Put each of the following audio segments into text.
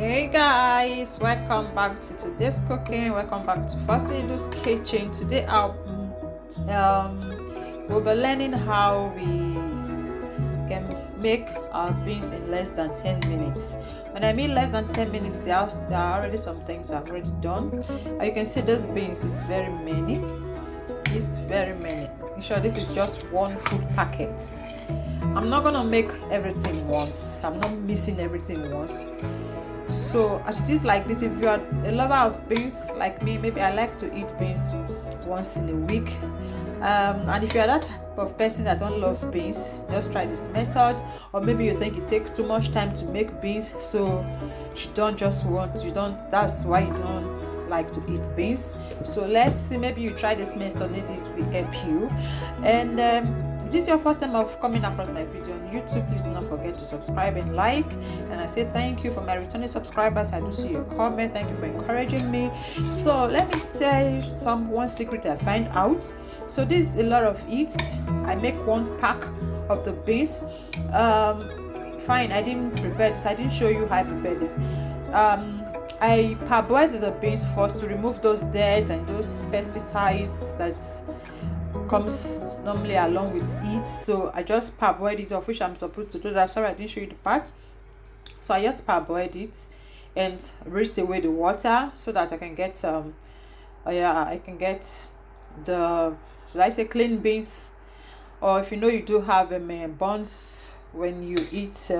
Hey guys, welcome back to today's cooking. Welcome back to First Edo's Kitchen. Today we'll be learning how we can make our beans in less than 10 minutes. When I mean less than 10 minutes, there are already some things I've already done. And you can see those beans is very many. It's very many. I'm sure this is just one food packet. I'm not gonna make everything once. I'm not missing everything once. So as it is like this, if you are a lover of beans like me, maybe I like to eat beans once in a week, and if you are that type of person that don't love beans, just try this method. Or maybe you think it takes too much time to make beans, so that's why you don't like to eat beans. So let's see, maybe you try this method, maybe it will help you. And if this is your first time of coming across my video on YouTube, please do not forget to subscribe and like. And I say thank you for my returning subscribers. I do see your comment. Thank you for encouraging me. So let me tell you one secret I find out. So this is a lot of it. I make one pack of the beans. Fine, I didn't prepare this. I didn't show you how I prepared this. I parboiled the beans first to remove those dirt and those pesticides that's comes normally along with it. So I just parboiled it, of which I'm supposed to do that. Sorry, I didn't show you the part. So I just parboiled it and rinsed away the water so that I can get I can get the, should I say, clean beans. Or if you know you do have buns when you eat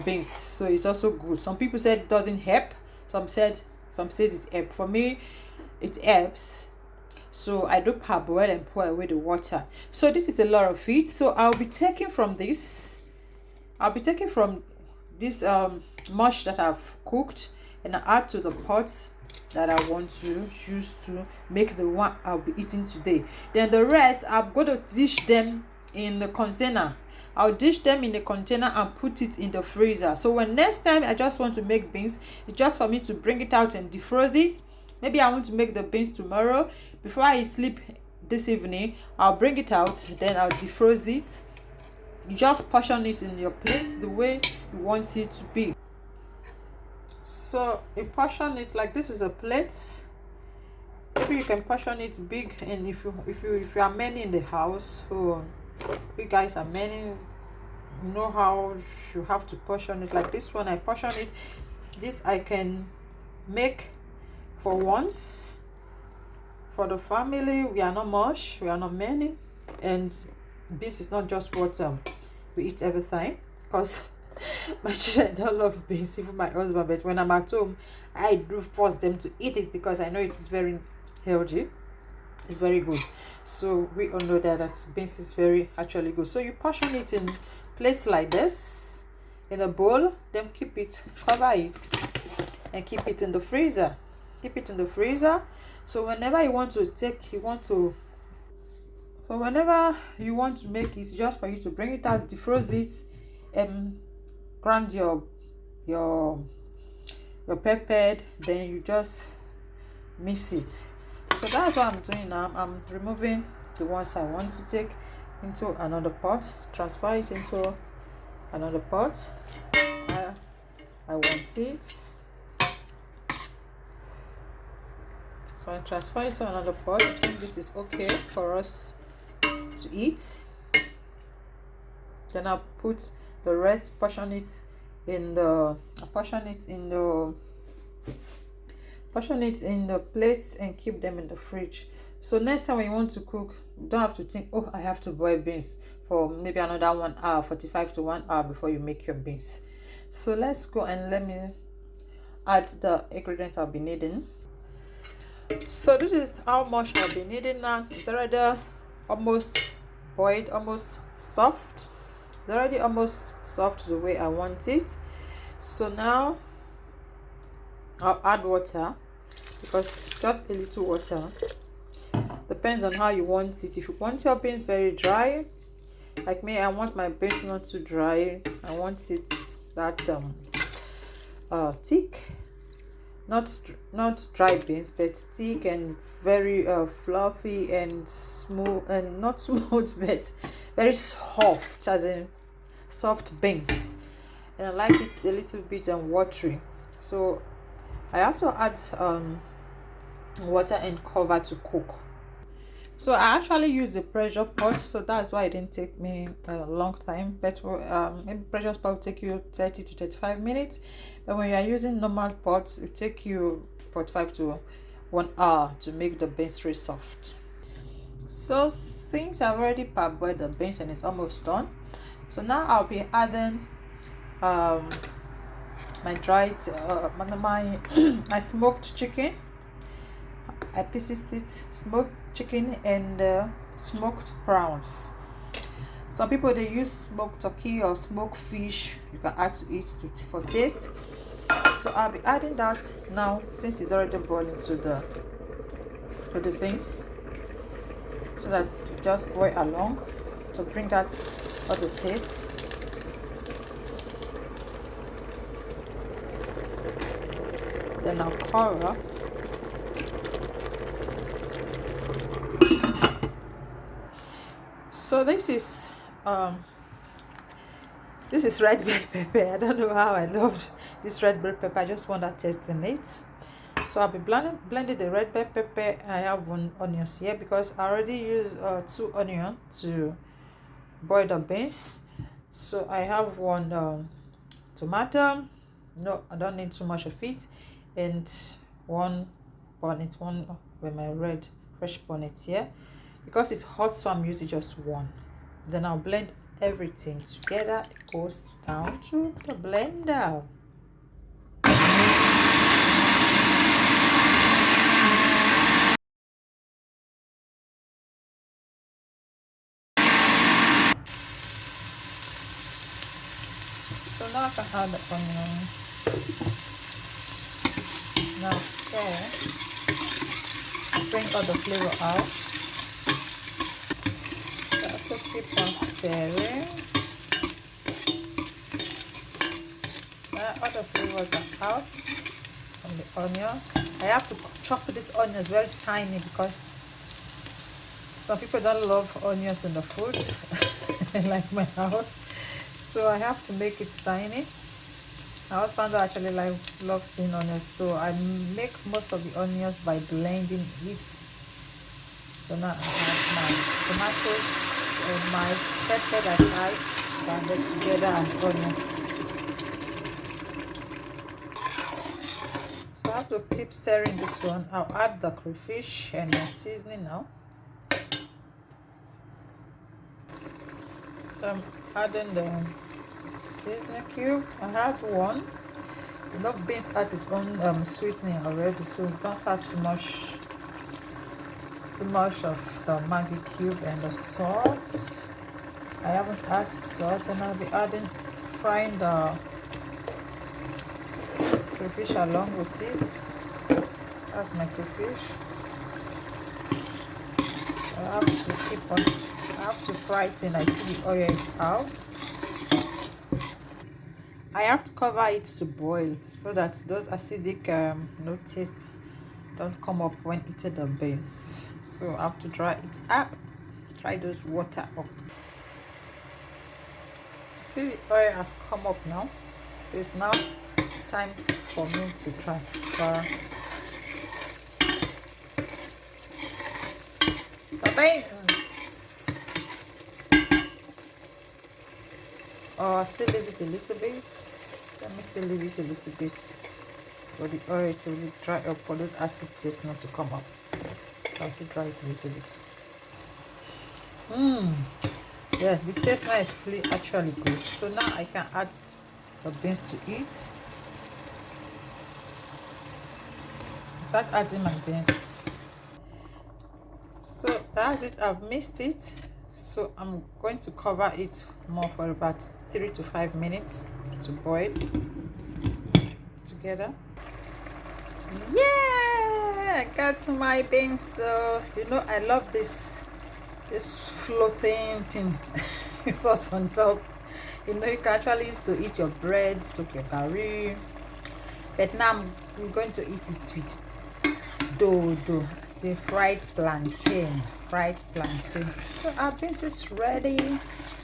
beans, so it's also good. Some people said it doesn't help, some says it helps. For me, it helps. So I do parboil and pour away the water. So this is a lot of it. So I'll be taking from this mush that I've cooked, and I add to the pot that I want to use to make the one I'll be eating today. Then the rest, I'm going to dish them in the container. I'll dish them in the container and put it in the freezer. So when next time I just want to make beans, it's just for me to bring it out and defrost it. Maybe I want to make the beans tomorrow. Before I sleep this evening, I'll bring it out, then I'll defrost it. You just portion it in your plate the way you want it to be. So you portion it like this is a plate. Maybe you can portion it big, and if you are many in the house, so you guys are many, you know how you have to portion it. Like this one, I portion it. This I can make for once. For the family, we are not much, we are not many, and beans is not just what we eat every time, because my children don't love beans, even my husband. But when I'm at home, I do force them to eat it because I know it is very healthy, it's very good. So we all know that beans is very actually good. So you portion it in plates like this, in a bowl, then cover it, and keep it in the freezer. Keep it in the freezer. So whenever you want to make it, just for you to bring it out, defrost it, and grind your pepper, then you just mix it. So that's what I'm doing now. I'm removing the ones I want to take into another pot, transfer it into another pot. I want it. So I transfer it to another pot. I think this is okay for us to eat. Then I'll put the rest, portion it in the plates and keep them in the fridge. So next time when you want to cook, you don't have to think, oh, I have to boil beans for maybe another 1 hour, 45 to 1 hour before you make your beans. So let's go and let me add the ingredients I'll be needing. So this is how much I'll be needing now. It's already almost boiled, almost soft. It's already almost soft the way I want it. So now I'll add water, because just a little water. Depends on how you want it. If you want your beans very dry, like me, I want my beans not too dry. I want it that thick. Not dry beans, but thick and very fluffy and smooth, and not smooth but very soft, as in soft beans. And I like it a little bit watery. So I have to add water and cover to cook. So I actually use the pressure pot, so that's why it didn't take me a long time. But maybe pressure pot will take you 30 to 35 minutes, but when you are using normal pots, it will take you 45 to 1 hour to make the beans very soft. So since I've already parboiled the beans and it's almost done, so now I'll be adding my dried my my smoked chicken. I pieces it, smoked chicken and smoked prawns. Some people they use smoked turkey or smoked fish. You can add to it for taste. So I'll be adding that now since it's already boiling to the beans, so that's just boil along to bring out all the taste. Then I'll cover. So this is red bell pepper. I don't know how I loved this red bell pepper. I just want that taste in it. So I'll be blending the red bell pepper. I have 1 onion here because I already used 2 onions to boil the beans. So I have 1 tomato. No, I don't need too much of it, and 1 bonnet, one with my red fresh bonnet here. Because it's hot, so I'm using just 1. Then I'll blend everything together. It goes down to the blender. So now I can add the onion. Now stir. Bring all the flavor out. So keep on stirring. All the flavors are out from the onion. I have to chop this onions very tiny because some people don't love onions in the food like my house. So I have to make it tiny. My husband actually loves seeing onions, so I make most of the onions by blending it. So now I have my tomatoes and my pepper that I blended together and onion. So I have to keep stirring this one. I'll add the crayfish and my seasoning now. So I'm adding the seasoning cube. I have 1. You know, beans add its own sweetening already, so don't add too much of the Maggi cube and the salt. I haven't added salt, and I'll be frying the crayfish along with it. That's my crayfish. So I have to fry it and I see the oil is out. I have to cover it to boil so that those acidic no taste don't come up when eating the beans. So I have to dry it up, dry those water up. See, the oil has come up now, so it's now time for me to transfer the beans. Or still leave it a little bit. Let me still leave it a little bit for the oil to really dry up, for those acid tastes not to come up. So I'll still dry it a little bit. Yeah, the taste now is really actually good. So now I can add the beans to it. Start adding my beans. So that's it. I've mixed it. So I'm going to cover it more for about 3 to 5 minutes to boil together. Yeah, I got my beans. So you know I love this floating thing. Sauce on top. You know you can actually use to eat your bread, soak your curry. But now I'm going to eat it with dodo. It's a fried plantain. fried plantain. So our beans is ready.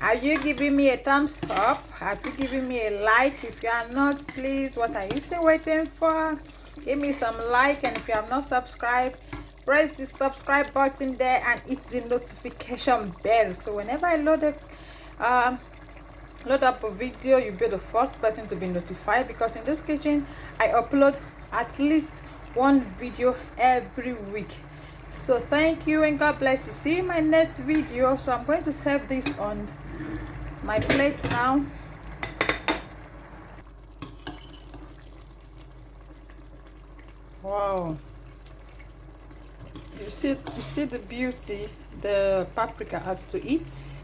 Are you giving me a thumbs up? Have you given me a like? If you are not, please, what are you still waiting for? Give me some like, and if you have not subscribed, press the subscribe button there and hit the notification bell, so whenever I load up a video, you'll be the first person to be notified, because in this kitchen I upload at least one video every week. So thank you and God bless you. See you in my next video. So I'm going to serve this on my plate now. Wow, you see the beauty the paprika adds to it. So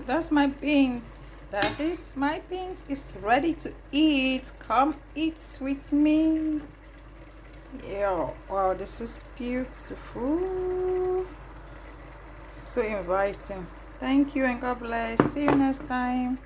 that's my beans. That is my beans. It's ready to eat. Come eat with me. Yeah, wow, this is beautiful. So inviting. Thank you and God bless. See you next time.